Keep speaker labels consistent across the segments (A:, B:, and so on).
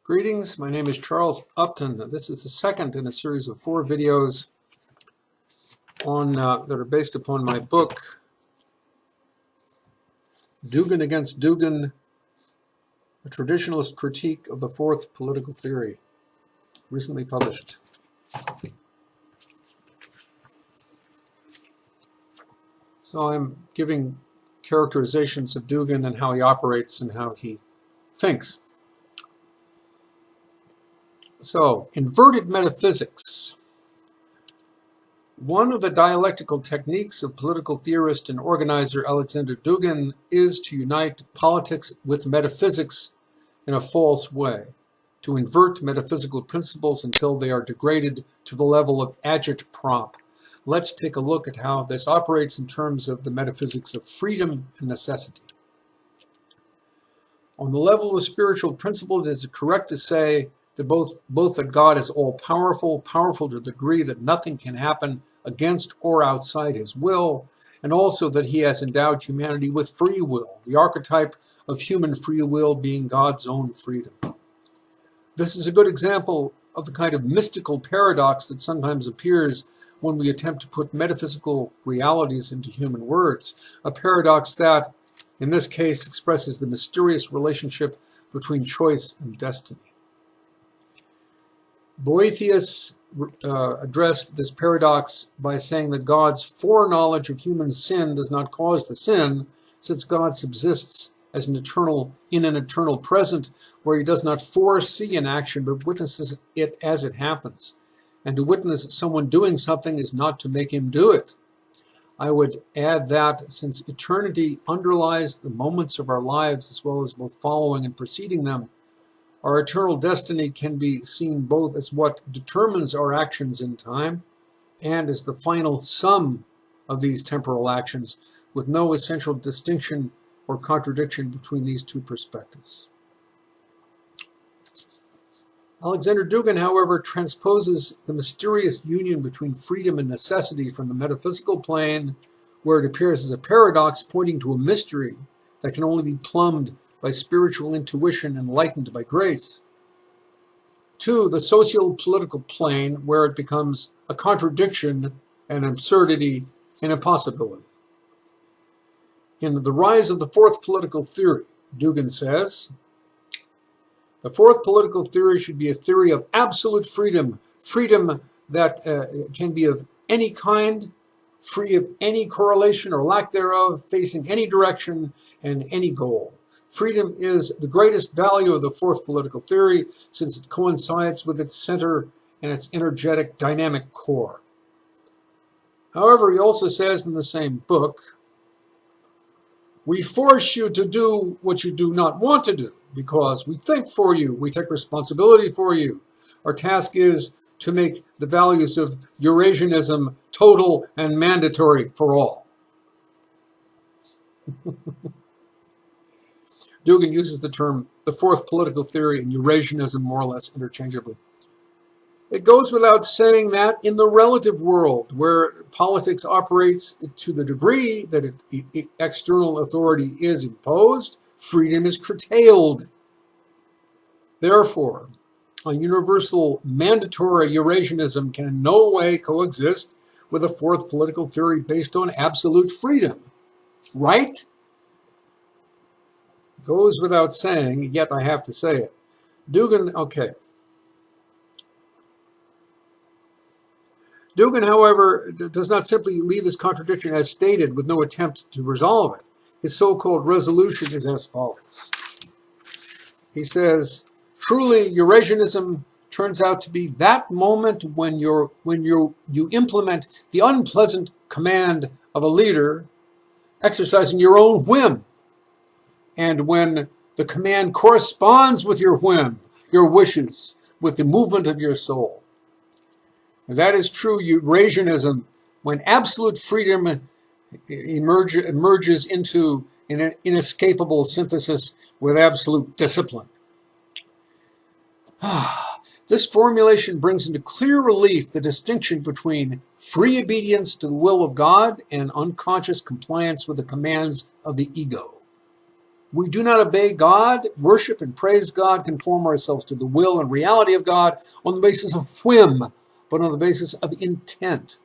A: Greetings, my name is Charles Upton. This is the second in a series of 4 videos on that are based upon my book, Dugin Against Dugin, a Traditionalist Critique of the Fourth Political Theory, recently published. So I'm giving characterizations of Dugin and how he operates and how he thinks. So, inverted metaphysics. One of the dialectical techniques of political theorist and organizer Alexander Dugin is to unite politics with metaphysics in a false way, to invert metaphysical principles until they are degraded to the level of agitprop. Let's take a look at how this operates in terms of the metaphysics of freedom and necessity. On the level of spiritual principles, is it correct to say that both that God is all-powerful, powerful to the degree that nothing can happen against or outside his will, and also that he has endowed humanity with free will, the archetype of human free will being God's own freedom. This is a good example of the kind of mystical paradox that sometimes appears when we attempt to put metaphysical realities into human words, a paradox that, in this case, expresses the mysterious relationship between choice and destiny. Boethius addressed this paradox by saying that God's foreknowledge of human sin does not cause the sin, since God subsists as an eternal present, where he does not foresee an action but witnesses it as it happens. And to witness someone doing something is not to make him do it. I would add that since eternity underlies the moments of our lives as well as both following and preceding them, our eternal destiny can be seen both as what determines our actions in time and as the final sum of these temporal actions, with no essential distinction or contradiction between these two perspectives. Alexander Dugin, however, transposes the mysterious union between freedom and necessity from the metaphysical plane, where it appears as a paradox pointing to a mystery that can only be plumbed by spiritual intuition enlightened by grace, to the socio-political plane, where it becomes a contradiction, an absurdity, an impossibility. In The Rise of the Fourth Political Theory, Dugin says, the fourth political theory should be a theory of absolute freedom, freedom that can be of any kind, free of any correlation or lack thereof, facing any direction and any goal. Freedom is the greatest value of the fourth political theory, since it coincides with its center and its energetic, dynamic core. However, he also says in the same book, we force you to do what you do not want to do, because we think for you, we take responsibility for you. Our task is to make the values of Eurasianism total and mandatory for all. Dugin uses the term the fourth political theory and Eurasianism more or less interchangeably. It goes without saying that in the relative world, where politics operates to the degree that external authority is imposed, freedom is curtailed. Therefore, a universal mandatory Eurasianism can in no way coexist with a fourth political theory based on absolute freedom. Right? Goes without saying, yet I have to say it. Dugin, Dugin, however, does not simply leave this contradiction as stated with no attempt to resolve it. His so-called resolution is as follows. He says, truly, Eurasianism turns out to be that moment when you implement the unpleasant command of a leader exercising your own whim, and when the command corresponds with your whim, your wishes, with the movement of your soul. That is true Eurasianism when absolute freedom emerges into an inescapable synthesis with absolute discipline. This formulation brings into clear relief the distinction between free obedience to the will of God and unconscious compliance with the commands of the ego. We do not obey God, worship and praise God, conform ourselves to the will and reality of God on the basis of whim, but on the basis of intent.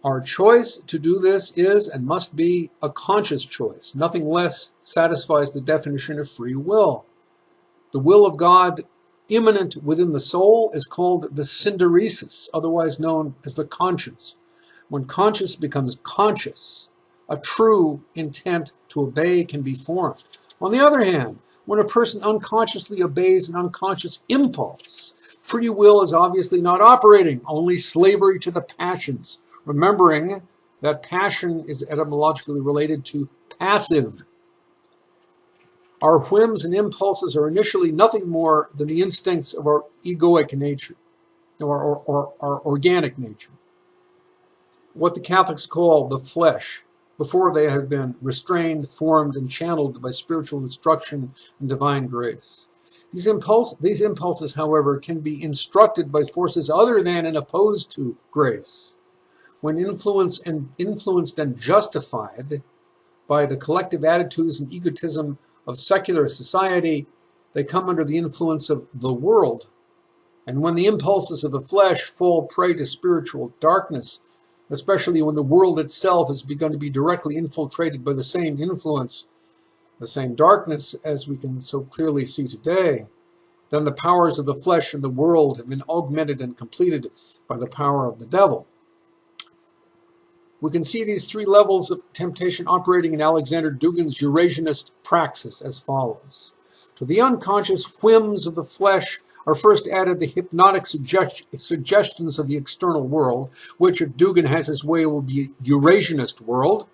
A: Our choice to do this is and must be a conscious choice. Nothing less satisfies the definition of free will. The will of God immanent within the soul is called the synderesis, otherwise known as the conscience. When conscious becomes conscious, a true intent to obey can be formed. On the other hand, when a person unconsciously obeys an unconscious impulse, free will is obviously not operating, only slavery to the passions, remembering that passion is etymologically related to passive. Our whims and impulses are initially nothing more than the instincts of our egoic nature, or our organic nature, what the Catholics call the flesh, before they have been restrained, formed, and channeled by spiritual instruction and divine grace. These impulses, however, can be instructed by forces other than and opposed to grace. When influenced and justified by the collective attitudes and egotism of secular society, they come under the influence of the world. And when the impulses of the flesh fall prey to spiritual darkness, especially when the world itself has begun to be directly infiltrated by the same influence, the same darkness as we can so clearly see today, then the powers of the flesh and the world have been augmented and completed by the power of the devil. We can see these three levels of temptation operating in Alexander Dugin's Eurasianist praxis as follows. To the unconscious whims of the flesh are first added the hypnotic suggestions of the external world, which, if Dugin has his way, will be a Eurasianist world.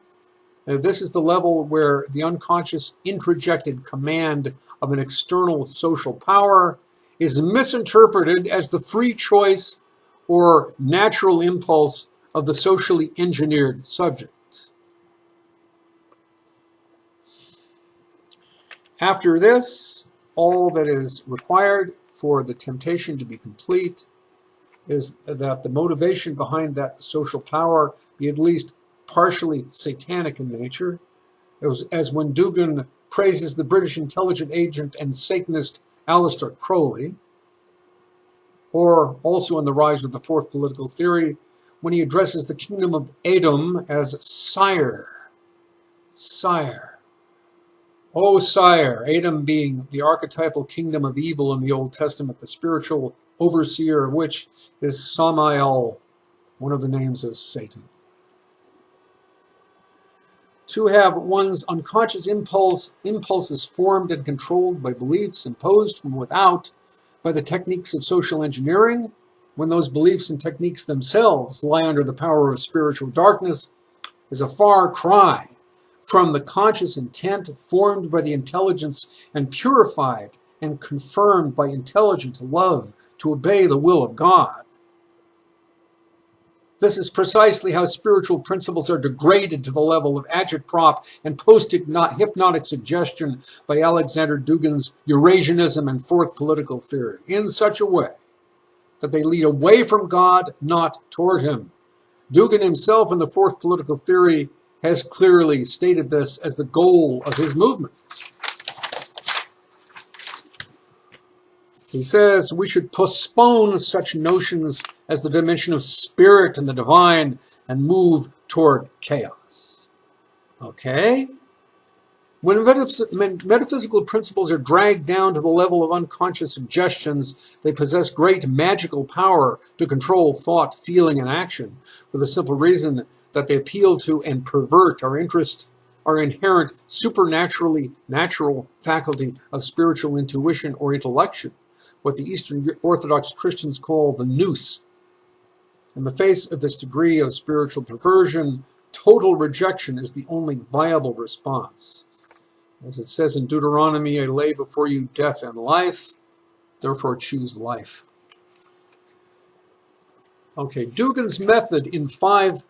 A: This is the level where the unconscious introjected command of an external social power is misinterpreted as the free choice or natural impulse of the socially engineered subject. After this, all that is required for the temptation to be complete is that the motivation behind that social power be at least partially satanic in nature, as when Dugin praises the British intelligence agent and Satanist Aleister Crowley, or also in The Rise of the Fourth Political Theory, when he addresses the kingdom of Edom as sire. Sire. O sire, Edom being the archetypal kingdom of evil in the Old Testament, the spiritual overseer of which is Samael, one of the names of Satan. To have one's unconscious impulses formed and controlled by beliefs imposed from without by the techniques of social engineering, when those beliefs and techniques themselves lie under the power of spiritual darkness, is a far cry from the conscious intent formed by the intelligence and purified and confirmed by intelligent love to obey the will of God. This is precisely how spiritual principles are degraded to the level of agitprop and post-hypnotic suggestion by Alexander Dugin's Eurasianism and Fourth Political Theory, in such a way that they lead away from God, not toward him. Dugin himself in the Fourth Political Theory has clearly stated this as the goal of his movement. He says we should postpone such notions as the dimension of spirit and the divine and move toward chaos. Okay? When metaphysical principles are dragged down to the level of unconscious suggestions, they possess great magical power to control thought, feeling, and action, for the simple reason that they appeal to and pervert our inherent supernaturally natural faculty of spiritual intuition or intellection, what the Eastern Orthodox Christians call the nous. In the face of this degree of spiritual perversion, total rejection is the only viable response. As it says in Deuteronomy, I lay before you death and life, therefore choose life. Okay, Dugin's method in 5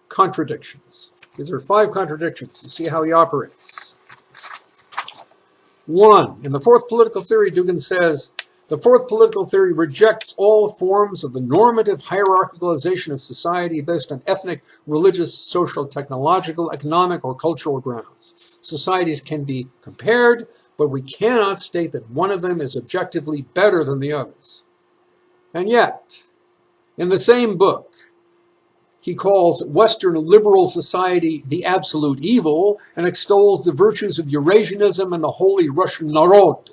A: contradictions. These are 5 contradictions. You see how he operates. 1. In the Fourth Political Theory, Dugin says, The fourth political theory rejects all forms of the normative hierarchicalization of society based on ethnic, religious, social, technological, economic, or cultural grounds. Societies can be compared, but we cannot state that one of them is objectively better than the others. And yet, in the same book, he calls Western liberal society the absolute evil and extols the virtues of Eurasianism and the Holy Russian Narod,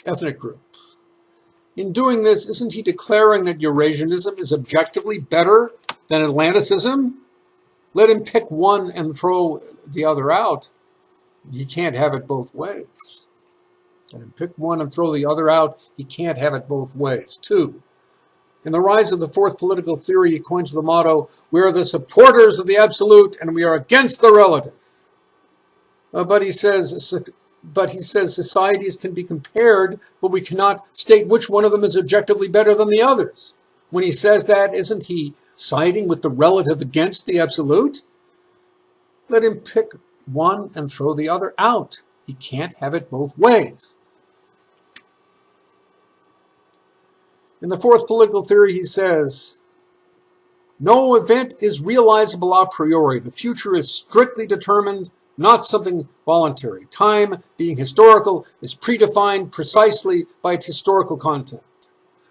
A: ethnic group. In doing this, isn't he declaring that Eurasianism is objectively better than Atlanticism? Let him pick one and throw the other out. He can't have it both ways. Let him pick one and throw the other out. He can't have it both ways. 2. In the rise of the fourth political theory, he coins the motto, "We are the supporters of the absolute and we are against the relative." But he says societies can be compared, but we cannot state which one of them is objectively better than the others. When he says that, isn't he siding with the relative against the absolute? Let him pick one and throw the other out. He can't have it both ways. In the fourth political theory, he says, no event is realizable a priori. The future is strictly determined, not something voluntary. Time, being historical, is predefined precisely by its historical content.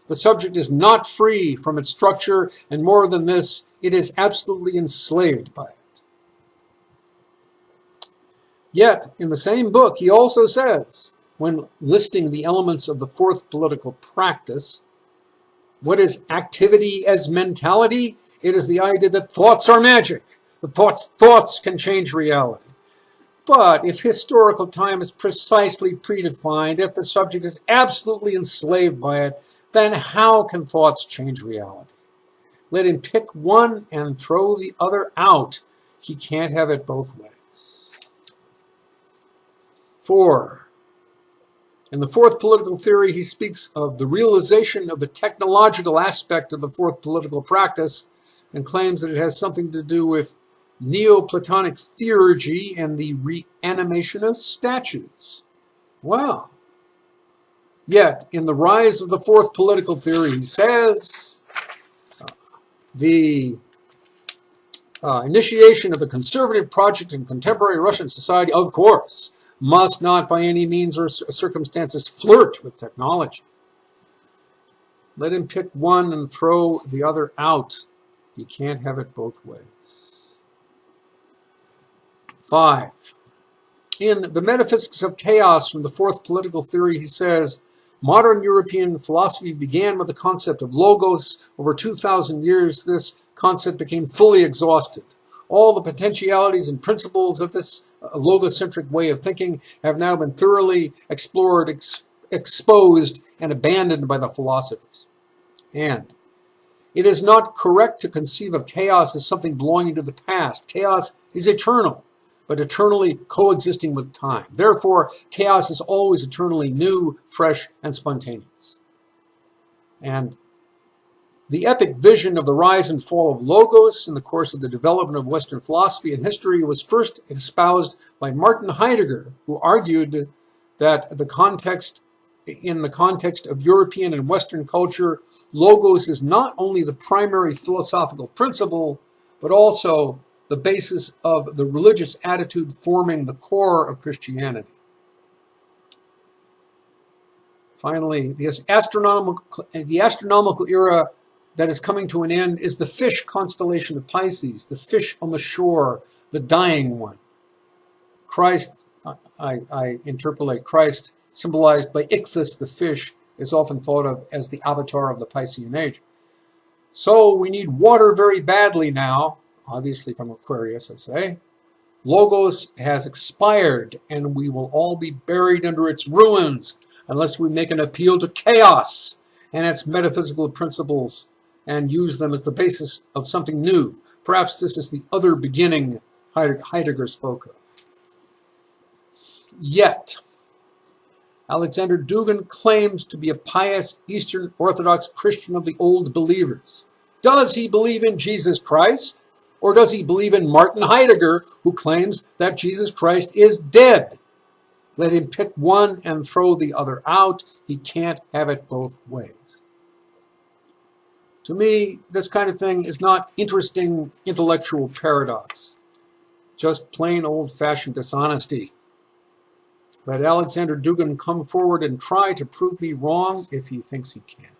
A: The subject is not free from its structure, and more than this, it is absolutely enslaved by it. Yet, in the same book, he also says, when listing the elements of the fourth political practice, what is activity as mentality? It is the idea that thoughts are magic. The thoughts can change reality. But if historical time is precisely predefined, if the subject is absolutely enslaved by it, then how can thoughts change reality? Let him pick one and throw the other out. He can't have it both ways. 4. In the fourth political theory, he speaks of the realization of the technological aspect of the fourth political practice and claims that it has something to do with Neoplatonic theurgy and the reanimation of statues. Wow. Yet, in the rise of the fourth political theory, he says the initiation of the conservative project in contemporary Russian society, of course, must not by any means or circumstances flirt with technology. Let him pick one and throw the other out. You can't have it both ways. 5. In the Metaphysics of Chaos from the fourth political theory, he says, modern European philosophy began with the concept of logos. Over 2,000 years, this concept became fully exhausted. All the potentialities and principles of this logocentric way of thinking have now been thoroughly explored, exposed, and abandoned by the philosophers. And it is not correct to conceive of chaos as something belonging to the past. Chaos is eternal, but eternally coexisting with time. Therefore, chaos is always eternally new, fresh, and spontaneous. And the epic vision of the rise and fall of logos in the course of the development of Western philosophy and history was first espoused by Martin Heidegger, who argued that in the context of European and Western culture, logos is not only the primary philosophical principle, but also the basis of the religious attitude forming the core of Christianity. Finally, the astronomical era that is coming to an end is the fish constellation of Pisces, the fish on the shore, the dying one. Christ, I interpolate, Christ symbolized by ichthys, the fish, is often thought of as the avatar of the Piscean age. So we need water very badly now, obviously from Aquarius, I say. Logos has expired, and we will all be buried under its ruins unless we make an appeal to chaos and its metaphysical principles and use them as the basis of something new. Perhaps this is the other beginning Heidegger spoke of. Yet, Alexander Dugin claims to be a pious Eastern Orthodox Christian of the old believers. Does he believe in Jesus Christ? Or does he believe in Martin Heidegger, who claims that Jesus Christ is dead? Let him pick one and throw the other out. He can't have it both ways. To me, this kind of thing is not interesting intellectual paradox, just plain old-fashioned dishonesty. Let Alexander Dugin come forward and try to prove me wrong if he thinks he can.